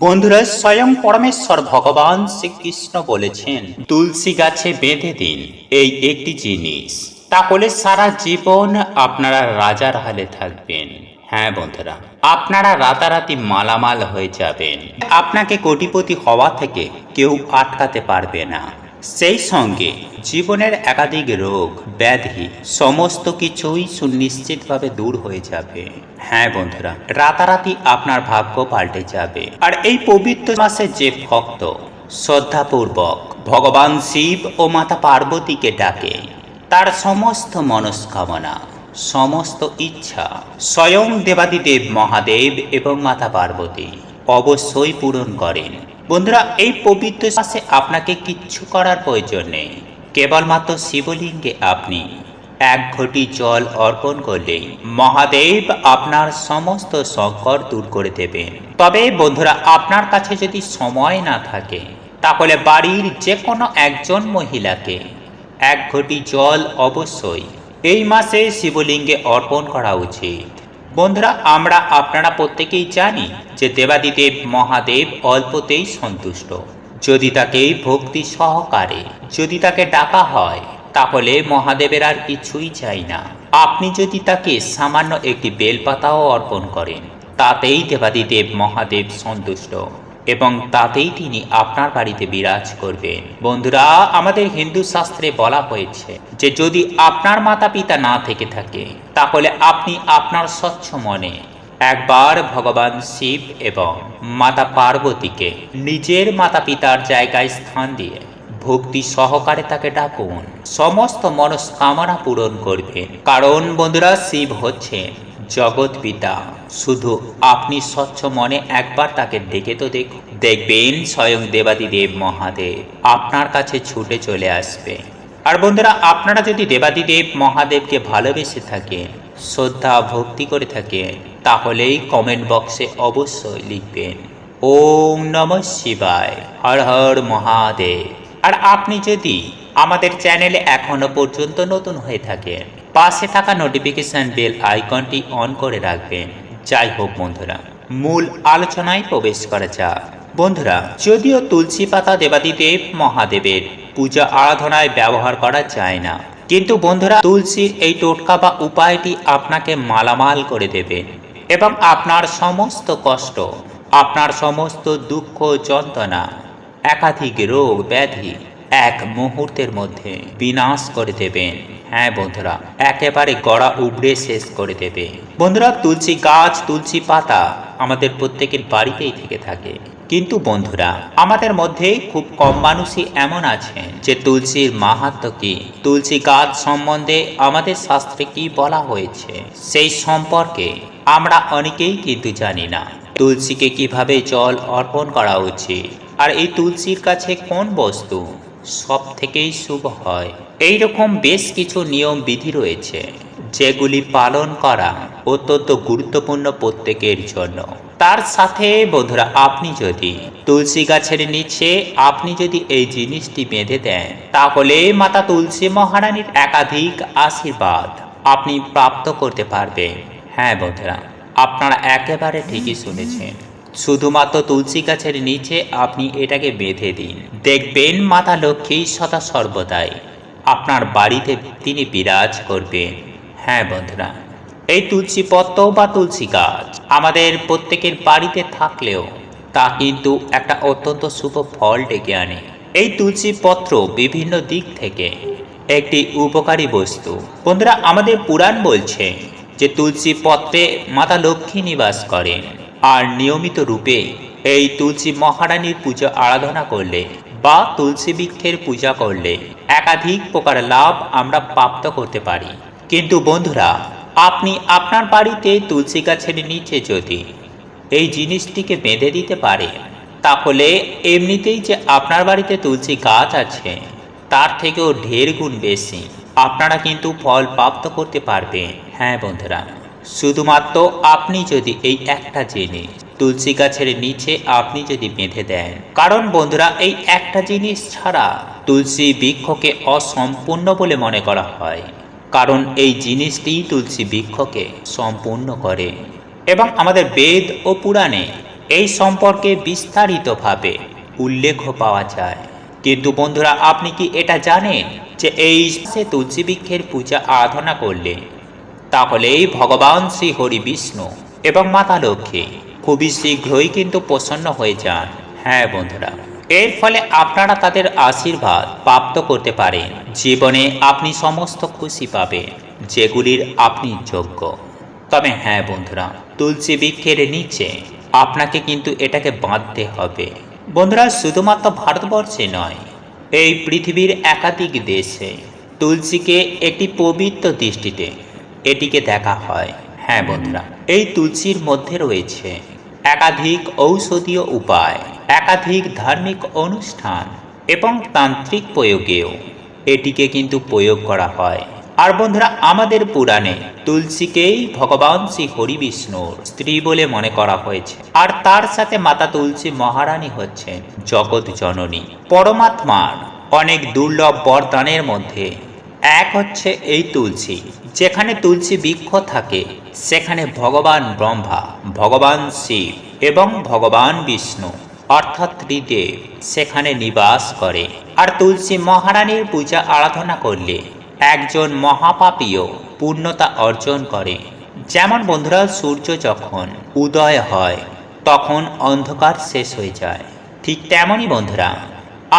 বন্ধুরা, স্বয়ং পরমেশ্বর ভগবান শ্রীকৃষ্ণ বলেছেন তুলসী গাছে বেঁধে দিন এই একটি জিনিস, তাহলে সারা জীবন আপনারা রাজার হালে থাকবেন। হ্যাঁ বন্ধুরা, আপনারা রাতারাতি মালামাল হয়ে যাবেন। আপনাকে কোটিপতি হওয়া থেকে কেউ আটকাতে পারবে না। সেই সঙ্গে জীবনের একাধিক রোগ ব্যাধি সমস্ত কিছুই সুনিশ্চিতভাবে দূর হয়ে যাবে। হ্যাঁ বন্ধুরা, রাতারাতি আপনার ভাগ্য পাল্টে যাবে। আর এই পবিত্র মাসে যে ভক্ত শ্রদ্ধাপূর্বক ভগবান শিব ও মাতা পার্বতীকে ডাকে, তার সমস্ত মনস্কামনা সমস্ত ইচ্ছা স্বয়ং দেবাদিদেব মহাদেব এবং মাতা পার্বতী অবশ্যই পূরণ করেন। বন্ধুরা, এই পবিত্র মাসে আপনাকে কিচ্ছু করার প্রয়োজন নেই। কেবলমাত্র শিবলিঙ্গে আপনি এক ঘটি জল অর্পণ করলেই মহাদেব আপনার সমস্ত সংকট দূর করে দেবেন। তবে বন্ধুরা, আপনার কাছে যদি সময় না থাকে, তাহলে বাড়ির যে কোনো একজন মহিলাকে এক ঘটি জল অবশ্যই এই মাসে শিবলিঙ্গে অর্পণ করা উচিত। বন্ধুরা, আপনারা প্রত্যেকেই জানি যে দেবাদিদেব মহাদেব অল্পতেই সন্তুষ্ট। যদি তাকে ভক্তি সহকারে যদি তাকে ডাকা হয়, তাহলে মহাদেবের আর কিছুই চাই না। আপনি যদি তাকে সামান্য একটি বেলপাতাও অর্পণ করেন, তাতেই দেবাদিদেব মহাদেব সন্তুষ্ট এবং তাতেই তিনি আপনার বাড়িতে বিরাজ করবেন। বন্ধুরা, আমাদের হিন্দু শাস্ত্রে বলা হয়েছে যে যদি আপনার মাতা পিতা না থেকে থাকে, তাহলে আপনি আপনার স্বচ্ছ মনে একবার ভগবান শিব এবং মাতা পার্বতীকে নিজের মাতা পিতার জায়গায় স্থান দিয়ে ভক্তি সহকারে তাকে ডাকুন, সমস্ত মনস্কামনা পূরণ করবেন। কারণ বন্ধুরা, শিব হচ্ছেন জগৎ পিতা। শুধু আপনি স্বচ্ছ মনে একবার তাকে ডেকে তো দেখবেন স্বয়ং দেবাদিদেব মহাদেব আপনার কাছে ছুটে চলে আসবে। আর বন্ধুরা, আপনারা যদি দেবাদিদেব মহাদেবকে ভালোবেসে থাকেন, শ্রদ্ধা ভক্তি করে থাকেন, তাহলেই কমেন্ট বক্সে অবশ্যই লিখবেন ওম নমঃ শিবায়, হর হর মহাদেব। আর আপনি যদি আমাদের চ্যানেলে এখনো পর্যন্ত নতুন হয়ে থাকেন, পাশে থাকা নোটিফিকেশন বেল আইকনটি অন করে রাখবেন। যাই হোক বন্ধুরা, মূল আলোচনায় প্রবেশ করা যাক। বন্ধুরা, যদিও তুলসী পাতা দেবাদিদেব মহাদেবের পূজা আরাধনায় ব্যবহার করা যায় না, কিন্তু বন্ধুরা, তুলসীর এই টোটকা বা উপায়টি আপনাকে মালামাল করে দেবে এবং আপনার সমস্ত কষ্ট, আপনার সমস্ত দুঃখ যন্ত্রণা, একাধিক রোগ ব্যাধি এক মুহূর্তের মধ্যে বিনাশ করে দেবেন। হ্যাঁ বন্ধুরা, একেবারে গড়া উবড়ে শেষ করে দেবে। বন্ধুরা, তুলসী গাছ তুলসী পাতা আমাদের প্রত্যেকের বাড়িতেই থেকে থাকে, কিন্তু বন্ধুরা, আমাদের মধ্যে খুব কম মানুষই এমন আছেন যে তুলসীর মাহাত্ম্য কি, তুলসী গাছ সম্বন্ধে আমাদের শাস্ত্রে কি বলা হয়েছে সেই সম্পর্কে আমরা অনেকেই কিন্তু জানি না। তুলসীকে কিভাবে জল অর্পণ করা উচিত, আর এই তুলসীর কাছে কোন বস্তু সব থেকেই শুভ হয়, এইরকম বেশ কিছু নিয়ম বিধি রয়েছে যেগুলি পালন করা অত্যন্ত গুরুত্বপূর্ণ প্রত্যেকের জন্য। তার সাথে বন্ধুরা, আপনি যদি তুলসী গাছের নিচে আপনি যদি এই জিনিসটি বেঁধে দেন, তাহলে মাতা তুলসী মহারানীর একাধিক আশীর্বাদ আপনি প্রাপ্ত করতে পারবেন। হ্যাঁ বন্ধুরা, আপনারা একেবারে ঠিকই শুনেছেন। শুধুমাত্র তুলসী গাছের নিচে আপনি এটাকে বেঁধে দিন, দেখবেন মাতা লক্ষ্মী সদা সর্বদাই আপনার বাড়িতে তিনি বিরাজ করবেন। হ্যাঁ বন্ধুরা, এই তুলসী পত্র বা তুলসী গাছ আমাদের প্রত্যেকের বাড়িতে থাকলেও তা কিন্তু একটা অত্যন্ত শুভ ফল ডেকে আনে। এই তুলসী পত্র বিভিন্ন দিক থেকে একটি উপকারী বস্তু। বন্ধুরা, আমাদের পুরাণ বলছে যে তুলসী পত্রে মাতা লক্ষ্মী নিবাস করেন, আর নিয়মিত রূপে এই তুলসী মহারানীর পূজা আরাধনা করলে বা তুলসী বৃক্ষের পূজা করলে একাধিক প্রকার লাভ আমরা প্রাপ্ত করতে পারি। কিন্তু বন্ধুরা, আপনি আপনার বাড়িতে তুলসী গাছের নিচে যদি এই জিনিসটিকে বেঁধে দিতে পারেন, তাহলে এমনিতেই যে আপনার বাড়িতে তুলসী গাছ আছে তার থেকেও ঢের গুণ বেশি আপনারা কিন্তু ফল প্রাপ্ত করতে পারবেন। হ্যাঁ বন্ধুরা, শুধুমাত্র আপনি যদি এই একটা জিনিস তুলসী গাছের নিচে আপনি যদি বেঁধে দেন, কারণ বন্ধুরা, এই একটা জিনিস ছাড়া তুলসী বৃক্ষকে অসম্পূর্ণ বলে মনে করা হয়, কারণ এই জিনিসটি তুলসী বৃক্ষকে সম্পূর্ণ করে। এবং আমাদের বেদ ও পুরাণে এই সম্পর্কে বিস্তারিতভাবে উল্লেখ পাওয়া যায়। কিন্তু বন্ধুরা, আপনি কি এটা জানেন যে এই তুলসী বৃক্ষের পূজা আরাধনা করলে তাহলেই ভগবান শ্রী হরি বিষ্ণু এবং মাতা লক্ষ্মী খুবই শীঘ্রই কিন্তু প্রসন্ন হয়ে যান। হ্যাঁ বন্ধুরা, এর ফলে আপনারা তাদের আশীর্বাদ প্রাপ্ত করতে পারেন। জীবনে আপনি সমস্ত খুশি পাবেন যেগুলির আপনি যোগ্য। তবে হ্যাঁ বন্ধুরা, তুলসী বৃক্ষের নিচে আপনাকে কিন্তু এটাকে বাঁধতে হবে। বন্ধুরা, শুধুমাত্র ভারতবর্ষে নয়, এই পৃথিবীর একাধিক দেশে তুলসীকে একটি পবিত্র দৃষ্টিতে এটিকে দেখা হয়। হ্যাঁ বন্ধুরা, এই তুলসীর মধ্যে রয়েছে একাধিক ঔষধীয় উপায়, একাধিক ধার্মিক অনুষ্ঠান এবং তান্ত্রিক প্রয়োগেও এটিকে কিন্তু প্রয়োগ করা হয়। আর বন্ধুরা, আমাদের পুরাণে তুলসীকেই ভগবান শ্রী হরি বিষ্ণুর স্ত্রী বলে মনে করা হয়েছে। আর তার সাথে মাতা তুলসী মহারানী হচ্ছেন জগৎ জননী। পরমাত্মার অনেক দুর্লভ বরদানের মধ্যে এক হচ্ছে এই তুলসী। যেখানে তুলসী বৃক্ষ থাকে সেখানে ভগবান ব্রহ্মা, ভগবান শিব এবং ভগবান বিষ্ণু অর্থাৎ ত্রিদেব সেখানে নিবাস করে। আর তুলসী মহারানীর পূজা আরাধনা করলে একজন মহাপাপীও পূর্ণতা অর্জন করে। যেমন বন্ধুরা, সূর্য যখন উদয় হয় তখন অন্ধকার শেষ হয়ে যায়, ঠিক তেমনই বন্ধুরা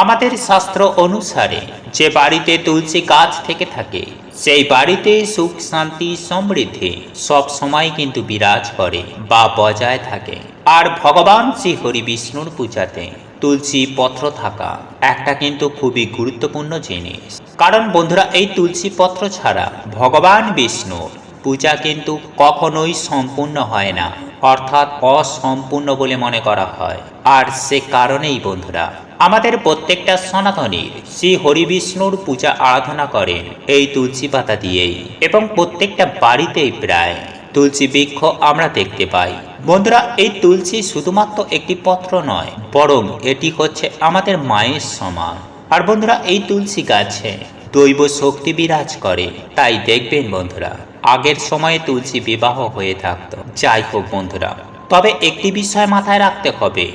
আমাদের শাস্ত্র অনুসারে যে বাড়িতে তুলসী গাছ থেকে থাকে সেই বাড়িতে সুখ শান্তি সমৃদ্ধি সব সময় কিন্তু বিরাজ করে বা বজায় থাকে। আর ভগবান শ্রী হরি বিষ্ণুর পূজাতে তুলসী পত্র থাকা একটা কিন্তু খুবই গুরুত্বপূর্ণ জিনিস। কারণ বন্ধুরা, এই তুলসী পত্র ছাড়া ভগবান বিষ্ণুর পূজা কিন্তু কখনোই সম্পূর্ণ হয় না, অর্থাৎ অসম্পূর্ণ বলে মনে করা হয়। আর সে কারণেই বন্ধুরা আমাদের প্রত্যেকটা সনাতনীর শ্রী হরি বিষ্ণুর পূজা আরাধনা করেন এই তুলসী পাতা দিয়েই, এবং প্রত্যেকটা বাড়িতেই প্রায় তুলসী বৃক্ষ আমরা দেখতে পাই। বন্ধুরা, এই তুলসী শুধুমাত্র একটি পত্র নয়, বরং এটি হচ্ছে আমাদের মায়ের সমান। আর বন্ধুরা, এই তুলসী গাছে দৈব শক্তি বিরাজ করে। তাই দেখবেন বন্ধুরা, আগের সময়ে তুলসী বিবাহ হয়ে থাকতো। যাই হোক বন্ধুরা, তবে একটি বিষয় মাথায় রাখতে হবে,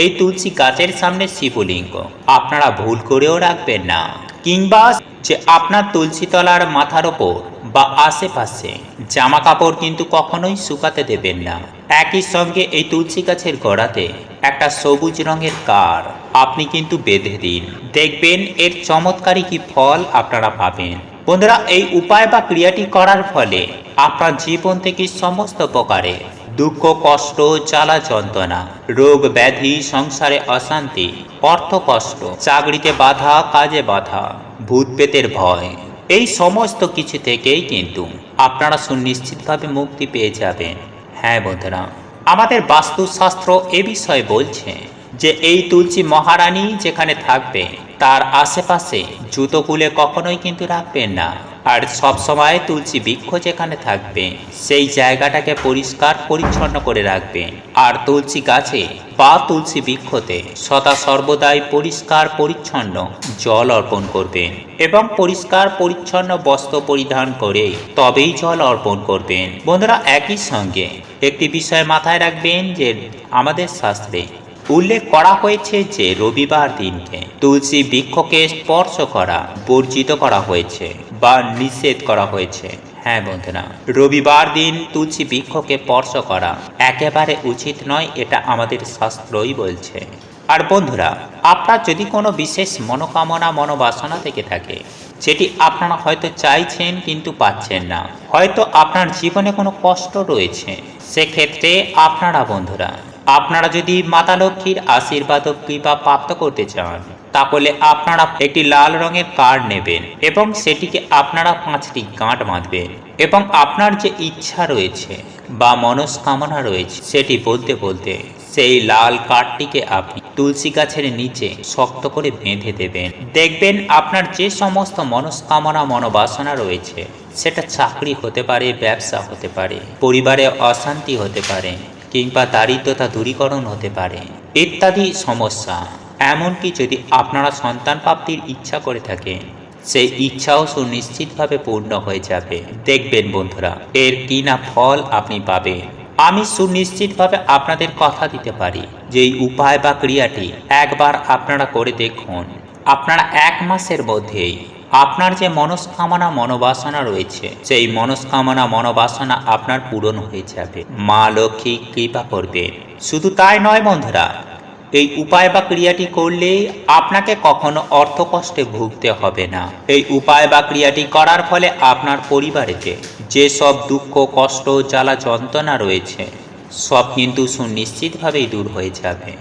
এই তুলসী গাছের সামনে শিবলিঙ্গ আপনারা ভুল করেও রাখবেন না, কিংবা যে আপনার তুলসী তলার মাথার ওপর বা আশেপাশে জামা কাপড় কিন্তু কখনোই শুকাতে দেবেন না। একই সঙ্গে এই তুলসী গাছের গোড়াতে একটা সবুজ রঙের কার আপনি কিন্তু বেঁধে দিন, দেখবেন এর চমৎকারী কি ফল আপনারা পাবেন। বন্ধুরা, এই উপায় বা ক্রিয়াটি করার ফলে আপনার জীবন থেকে সমস্ত প্রকারে দুঃখ, কষ্ট, জ্বালা যন্ত্রণা, রোগ ব্যাধি, সংসারে অশান্তি, অর্থ কষ্ট, চাকরিতে বাধা, কাজে বাধা, ভূত প্রেতের ভয়, এই সমস্ত কিছু থেকেই কিন্তু আপনারা সুনিশ্চিতভাবে মুক্তি পেয়ে যাবেন। হ্যাঁ বন্ধুরা, আমাদের বাস্তুশাস্ত্র এ বিষয়ে বলছে যে এই তুলসী মহারানী যেখানে থাকবে তার আশেপাশে জুতো খুলে কখনোই কিন্তু রাখবেন না। আর সব সময় তুলসী বৃক্ষ যেখানে থাকবে সেই জায়গাটাকে পরিষ্কার পরিচ্ছন্ন করে রাখবেন। আর তুলসী গাছে বা তুলসী বৃক্ষতে সদা সর্বদাই পরিষ্কার পরিচ্ছন্ন জল অর্পণ করবেন এবং পরিষ্কার পরিচ্ছন্ন বস্ত্র পরিধান করে তবেই জল অর্পণ করবেন। বন্ধুরা, একই সঙ্গে একটি বিষয় মাথায় রাখবেন যে আমাদের শাস্ত্রে উল্লেখ করা হয়েছে যে রবিবার দিনকে তুলসী বৃক্ষকে স্পর্শ করা বর্জিত করা হয়েছে বা নিষেধ করা হয়েছে। হ্যাঁ বন্ধুরা, রবিবার দিন তুলসী বৃক্ষকে স্পর্শ করা একেবারে উচিত নয়, এটা আমাদের শাস্ত্রই বলছে। আর বন্ধুরা, আপনার যদি কোনো বিশেষ মনোকামনা মনোবাসনা থেকে থাকে যেটি আপনারা হয়তো চাইছেন কিন্তু পাচ্ছেন না, হয়তো আপনার জীবনে কোনো কষ্ট রয়েছে, সেক্ষেত্রে আপনারা যদি মাতা লক্ষ্মীর আশীর্বাদ ও কৃপা প্রাপ্ত করতে চান তাহলে আপনারা একটি লাল রঙের কার্ড নেবেন এবং সেটিকে আপনারা 5টি গাঁট বাঁধবেন এবং আপনার যে ইচ্ছা রয়েছে বা মনস্কামনা রয়েছে সেটি বলতে বলতে সেই লাল কার্ডটিকে আপনি তুলসী গাছের নিচে শক্ত করে বেঁধে দেবেন। দেখবেন আপনার যে সমস্ত মনস্কামনা মনোবাসনা রয়েছে, সেটা চাকরি হতে পারে, ব্যবসা হতে পারে, পরিবারে অশান্তি হতে পারে, কিংবা দারিদ্রতা দূরীকরণ হতে পারে ইত্যাদি সমস্যা, এমনকি যদি আপনারা সন্তান প্রাপ্তির ইচ্ছা করে থাকেন সেই ইচ্ছাও সুনিশ্চিতভাবে পূর্ণ হয়ে যাবে। দেখবেন বন্ধুরা, এর কি না ফল আপনি পাবেন। আমি সুনিশ্চিতভাবে আপনাদের কথা দিতে পারি যে এই উপায় বা ক্রিয়াটি একবার আপনারা করে দেখুন, আপনারা 1 মাসের মধ্যেই আপনার যে মনস্কামনা মনোবাসনা রয়েছে সেই মনস্কামনা মনোবাসনা আপনার পূরণ হয়ে যাবে। মা লক্ষ্মী কৃপা করবেন। শুধু তাই নয় বন্ধুরা, এই উপায় বা ক্রিয়াটি করলে আপনাকে কখনো অর্থকষ্টে ভুগতে হবে না। এই উপায় বা ক্রিয়াটি করার ফলে আপনার পরিবারেতে যেসব দুঃখ কষ্ট জ্বালা যন্ত্রণা রয়েছে সব কিন্তু সুনিশ্চিতভাবেই দূর হয়ে যাবে।